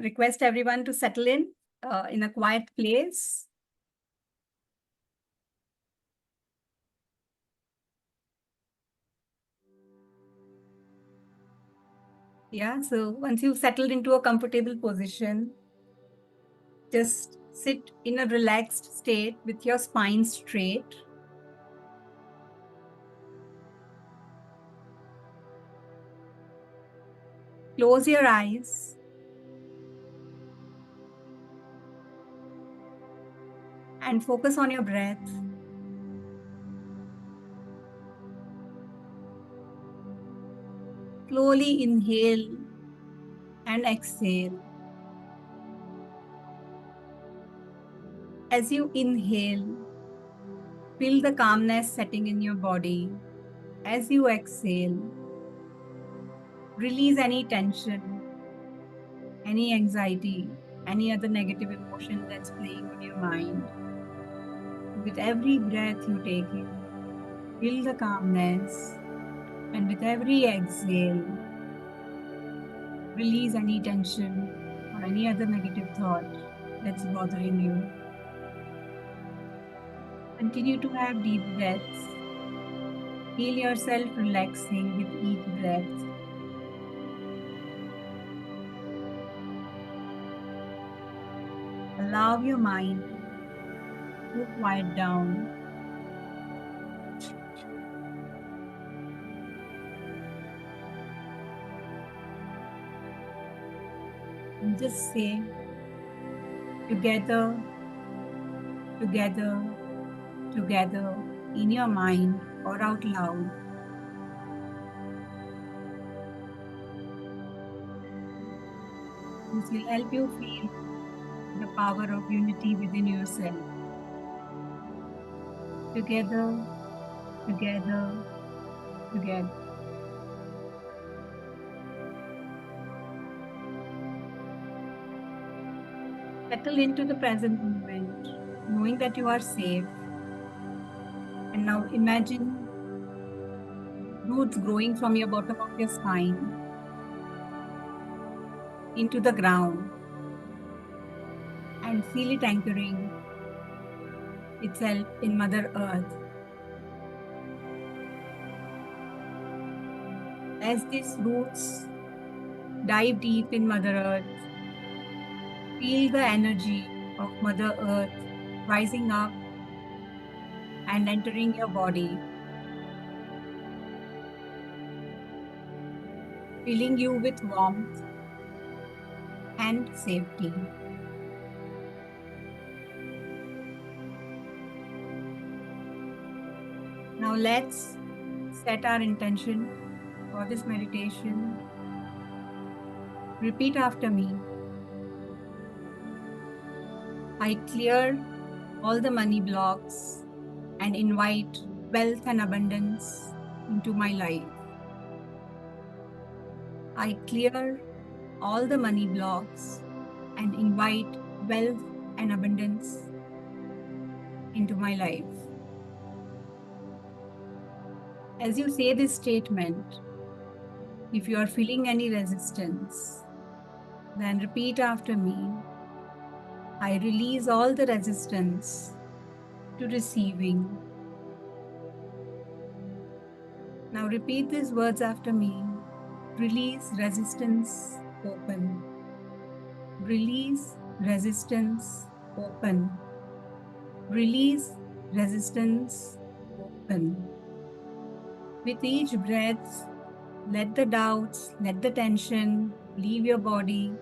Request everyone to settle in a quiet place. Yeah, so once you've settled into a comfortable position, just sit in a relaxed state with your spine straight. Close your eyes. And focus on your breath. Slowly inhale and exhale. As you inhale, feel the calmness setting in your body. As you exhale, release any tension, any anxiety, any other negative emotion that's playing on your mind. With every breath you take in, feel the calmness, and with every exhale, release any tension or any other negative thought that's bothering you. Continue to have deep breaths. Feel yourself relaxing with each breath. Allow your mind to quiet down. And just say, together, together, together, in your mind or out loud. This will help you feel the power of unity within yourself. Together, together, together. Settle into the present moment, knowing that you are safe. And now imagine roots growing from your bottom of your spine into the ground and feel it anchoring itself in Mother Earth. As these roots dive deep in Mother Earth, feel the energy of Mother Earth rising up and entering your body, filling you with warmth and safety. Now let's set our intention for this meditation. Repeat after me. I clear all the money blocks and invite wealth and abundance into my life. I clear all the money blocks and invite wealth and abundance into my life. As you say this statement, if you are feeling any resistance, then repeat after me. I release all the resistance to receiving. Now repeat these words after me. Release resistance, open. Release resistance, open. Release resistance, open. With each breath, let the doubts, let the tension leave your body.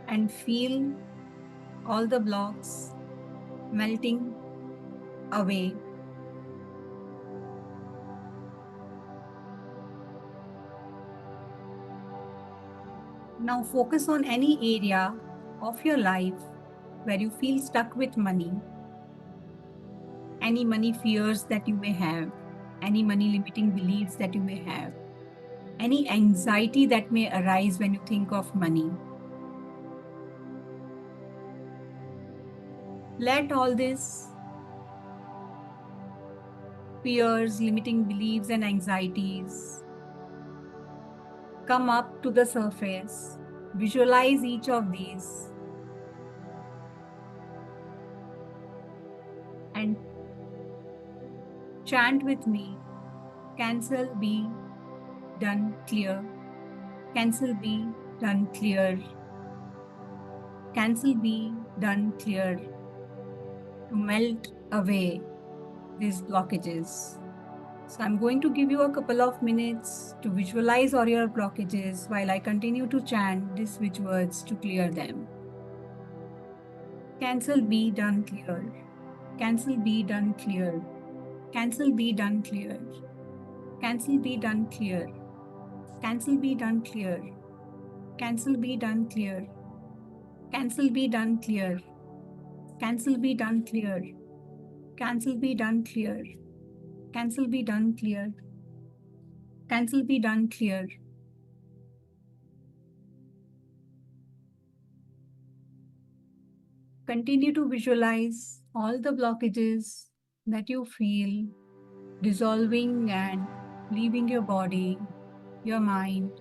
And feel all the blocks melting away. Now focus on any area of your life where you feel stuck with money. Any money fears that you may have, any money limiting beliefs that you may have, any anxiety that may arise when you think of money. Let all this fears, limiting beliefs, and anxieties come up to the surface. Visualize each of these and chant with me. Cancel be done clear. Cancel be done clear. Cancel be done clear. To melt away these blockages. So I'm going to give you a couple of minutes to visualize all your blockages while I continue to chant these which words to clear them. Cancel be done clear. Cancel be done clear. Cancel be done clear. Cancel be done clear. Cancel be done clear. Cancel be done clear. Cancel be done clear. Cancel be done clear. Cancel be done clear. Cancel be done clear. Cancel be done clear. Continue to visualize all the blockages that you feel dissolving and leaving your body, your mind,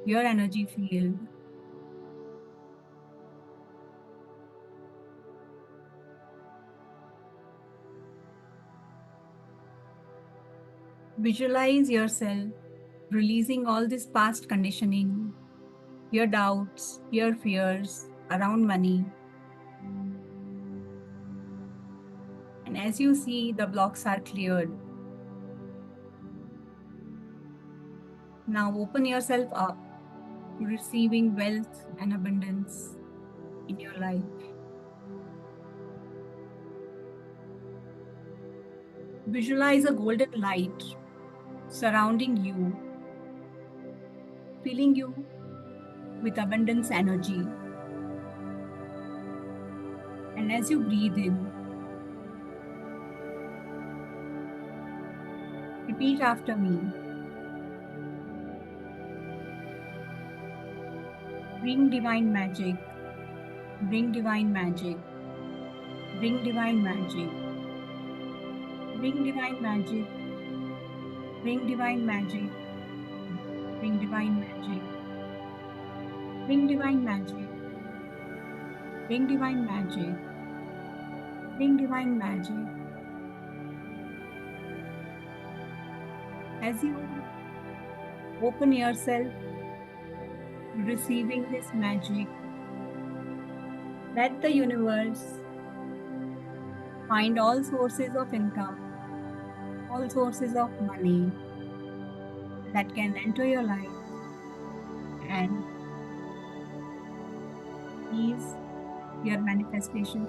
your energy field. Visualize yourself releasing all this past conditioning, your doubts, your fears around money. And as you see, the blocks are cleared. Now open yourself up to receiving wealth and abundance in your life. Visualize a golden light surrounding you, filling you with abundance energy. And as you breathe in, repeat after me. Bring divine magic, bring divine magic, bring divine magic, bring divine magic, bring divine magic, bring divine magic, bring divine magic, bring divine magic, bring divine magic. As you open yourself to receiving this magic, let the universe find all sources of income, all sources of money that can enter your life and ease your manifestation.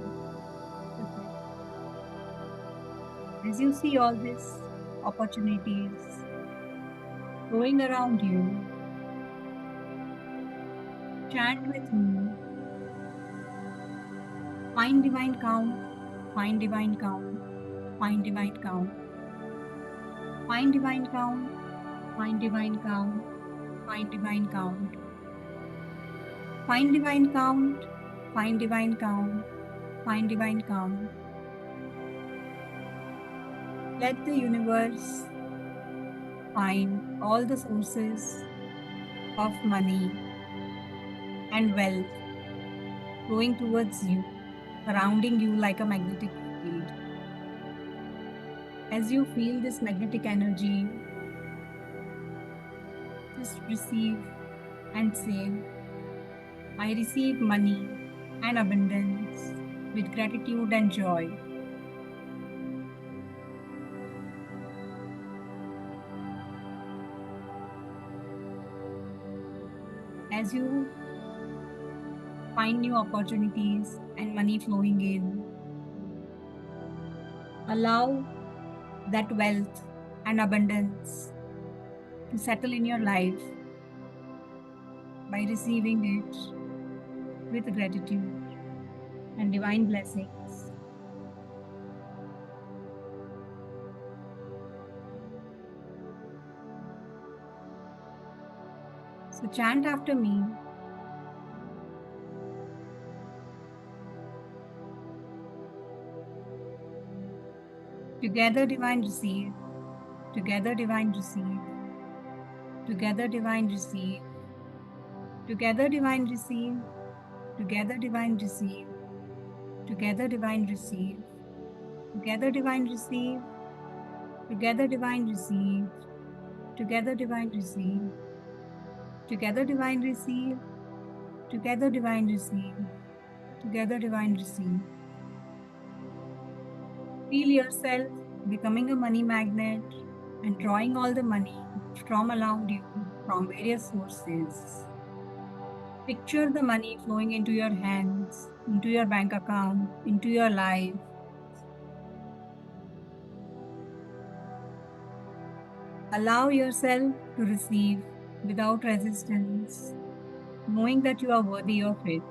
As you see all these opportunities going around you, chant with me. Find divine count, find divine count, find divine count, find divine count, find divine count, find divine count, find divine count, find divine count, find divine count. Let the universe find all the sources of money and wealth flowing towards you, surrounding you like a magnetic field. As you feel this magnetic energy, just receive and say, I receive money and abundance with gratitude and joy. As you find new opportunities and money flowing in, allow that wealth and abundance to settle in your life by receiving it with gratitude and divine blessings. So chant after me. Together divine receive, together divine receive, together divine receive, Together, divine receive. Together, divine receive. Together, divine receive. Together, divine receive. Together, divine receive. Together, divine receive. Together, divine receive. Together, divine receive. Together, divine receive. Feel yourself becoming a money magnet and drawing all the money from around you from various sources. Picture the money flowing into your hands, into your bank account, into your life. Allow yourself to receive without resistance, knowing that you are worthy of it.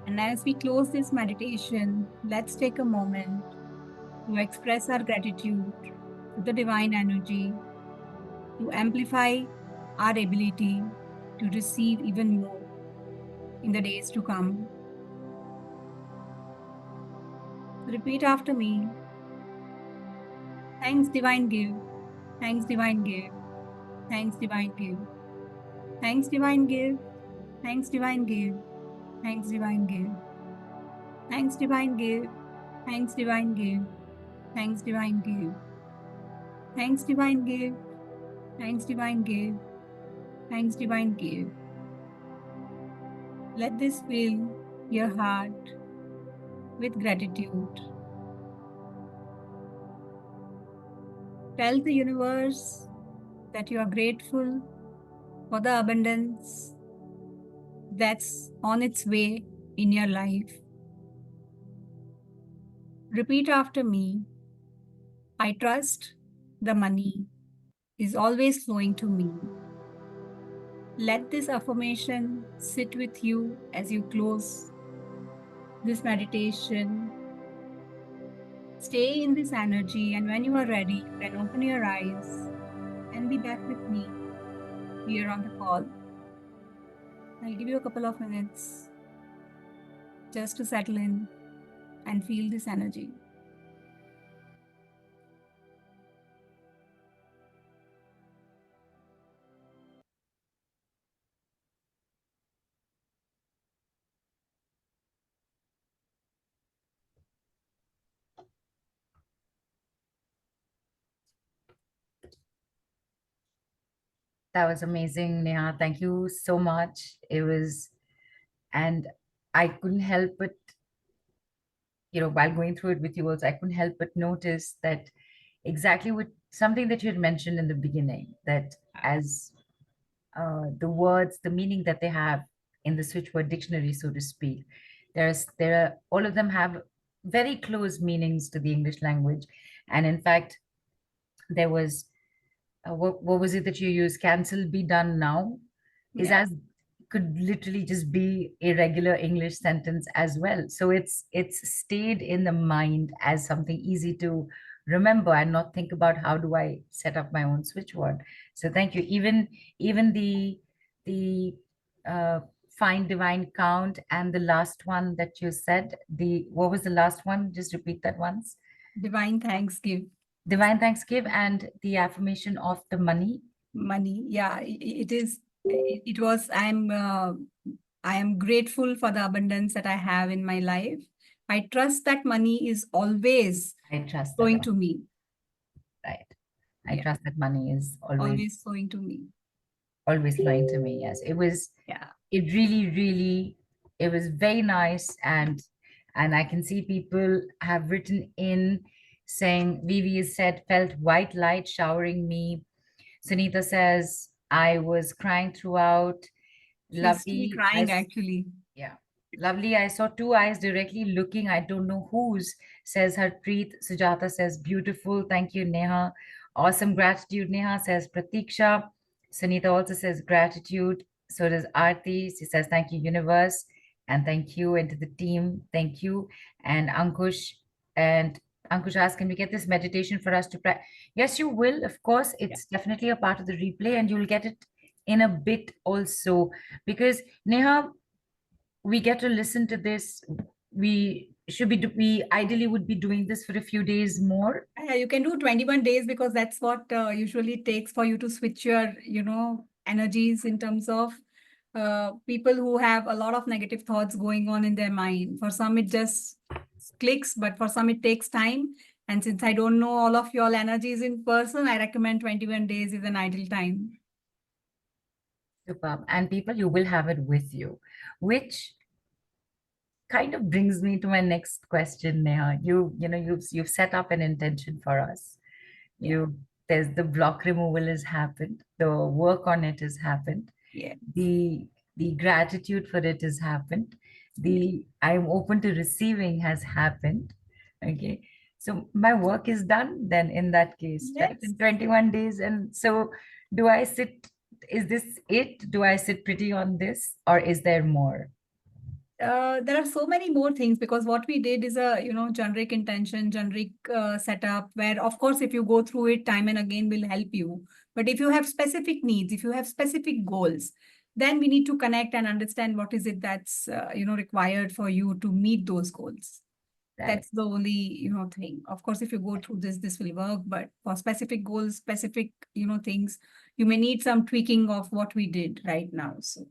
And as we close this meditation, let's take a moment to express our gratitude to the divine energy, to amplify our ability to receive even more in the days to come. Repeat after me. Thanks, divine give. Thanks, divine give. Thanks, divine give. Thanks, divine give. Thanks, divine give. Thanks, divine give. Thanks, divine give. Thanks, divine give. Thanks, divine give. Thanks, divine give. Thanks, divine give. Thanks, divine give. Let this fill your heart with gratitude. Tell the universe that you are grateful for the abundance that's on its way in your life. Repeat after me. I trust the money is always flowing to me. Let this affirmation sit with you as you close this meditation. Stay in this energy, and when you are ready, you can open your eyes and be back with me here on the call. I'll give you a couple of minutes just to settle in and feel this energy. That was amazing, Neha. Thank you so much. It was, and I couldn't help but, while going through it with you also, I couldn't help but notice that exactly what something that you had mentioned in the beginning, that as the words, the meaning that they have in the switch word dictionary, so to speak, there are all of them have very close meanings to the English language. And in fact, there was what was it that you used? Cancel be done now is Yeah. as could literally just be a regular English sentence as well. So it's stayed in the mind as something easy to remember and not think about how do I set up my own switch word. So thank you. Even the uh, find divine count and the last one that you said, the what was the last one? Just repeat that once. Divine thanks give Divine thanksgiving and the affirmation of the money. money. Yeah, it is. It was. I am grateful for the abundance that I have in my life. I trust that money is always I trust that flowing one, to me. right? I Yeah, trust that money is always flowing to me. always flowing to me. Yes, Yeah. it really, really, it was very nice. And I can see people have written in saying, Vivi has said, felt white light showering me. Sunita says, I was crying throughout. She's still Lovely. crying actually. Yeah. Lovely. I saw two eyes directly looking. I don't know whose, says Harpreet. Sujata says, beautiful. Thank you, Neha. Awesome gratitude, Neha, says Pratiksha. Sunita also says gratitude. So does Aarti. She says, thank you, universe. And thank you. And to the team, thank you. And Ankush asked, can we get this meditation for us to practice? Yes, you will. Of course, Yeah. it's definitely a part of the replay, and you'll get it in a bit also. Because Neha, we get to listen to this we should be we ideally would be doing this for a few days more. You can do 21 days because that's what usually it takes for you to switch your, energies in terms of people who have a lot of negative thoughts going on in their mind. For some, it just clicks, but for some, it takes time. And since I don't know all of your energies in person, I recommend 21 days is an ideal time. Superb. And people, you will have it with you, which kind of brings me to my next question, Neha. You've set up an intention for us. Yeah. There's the block removal has happened, the work on it has happened, Yeah. the gratitude for it has happened, the I'm open to receiving has happened. Okay. So my work is done then in that case, right? Yes. In 21 days. And so do I sit, is this it? Do I sit pretty on this or is there more? There are so many more things because what we did is a generic intention, generic setup where of course if you go through it time and again will help you. But if you have specific needs, if you have specific goals, then we need to connect and understand what is it that's required for you to meet those goals. Right. That's the only thing. Of course, if you go through this will work. But for specific goals, specific things, you may need some tweaking of what we did right now. So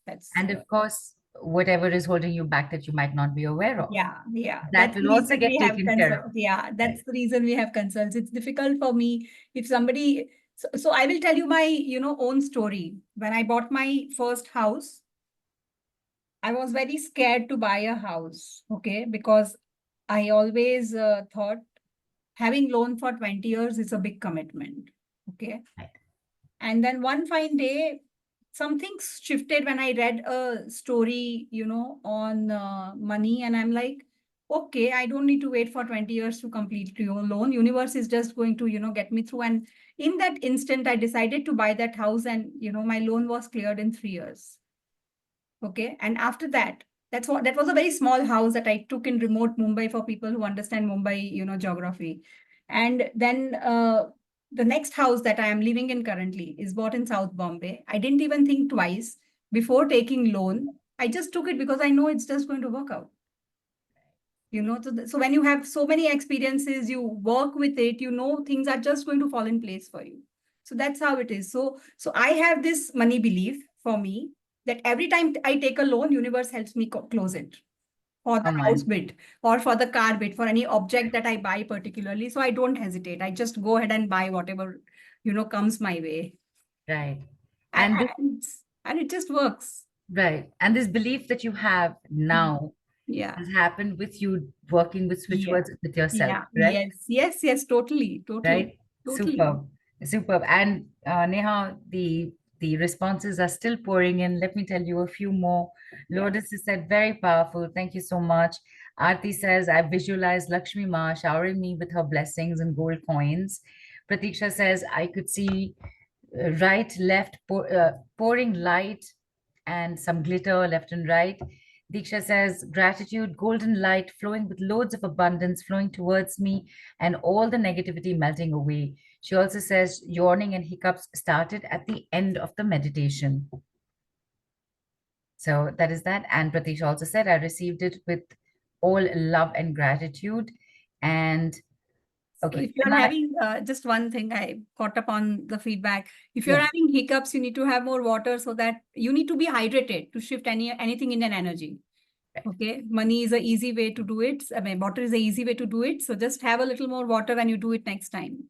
that's And of course, whatever is holding you back that you might not be aware of, yeah. that That's the will also reason get we have taken care of. consults. Yeah, that's Right. the reason we have consults. It's difficult for me if somebody. So I will tell you my own story. When I bought my first house, I was very scared to buy a house. Okay, because I always thought having loan for 20 years is a big commitment. Okay. Right. And then one fine day, something shifted when I read a story, on money. And I'm like, okay, I don't need to wait for 20 years to complete your loan. Universe is just going to, get me through. And in that instant, I decided to buy that house and, my loan was cleared in 3 years. Okay. And after that, that was a very small house that I took in remote Mumbai for people who understand Mumbai, geography. And then the next house that I am living in currently is bought in South Bombay. I didn't even think twice before taking loan. I just took it because I know it's just going to work out. So when you have so many experiences, you work with it, things are just going to fall in place for you. So that's how it is. So I have this money belief for me that every time I take a loan, universe helps me close it for the Come house on. bit or for the car bit, for any object that I buy particularly. So I don't hesitate. I just go ahead and buy whatever, comes my way. Right. And, And this, and it just works. right. And this belief that you have now Yeah. has happened with you working with Yeah. switchwords with yourself, Yeah. correct? Yes. Totally. Right? Totally. Superb. Superb. And Neha, the responses are still pouring in. Let me tell you a few more. Yeah. Lourdes has said, very powerful. Thank you so much. Aarti says, I visualized Lakshmi Ma showering me with her blessings and gold coins. Pratiksha says, I could see right, left, pouring light and some glitter left and right. Diksha says, gratitude, golden light flowing with loads of abundance flowing towards me and all the negativity melting away. She also says, yawning and hiccups started at the end of the meditation. So that is that. And Pratish also said, I received it with all love and gratitude. And So okay, if you're having just one thing, I caught up on the feedback. If you're yeah, having hiccups, you need to have more water so that you need to be hydrated to shift anything in an energy. Okay, money is an easy way to do it. I mean, water is an easy way to do it. So just have a little more water when you do it next time.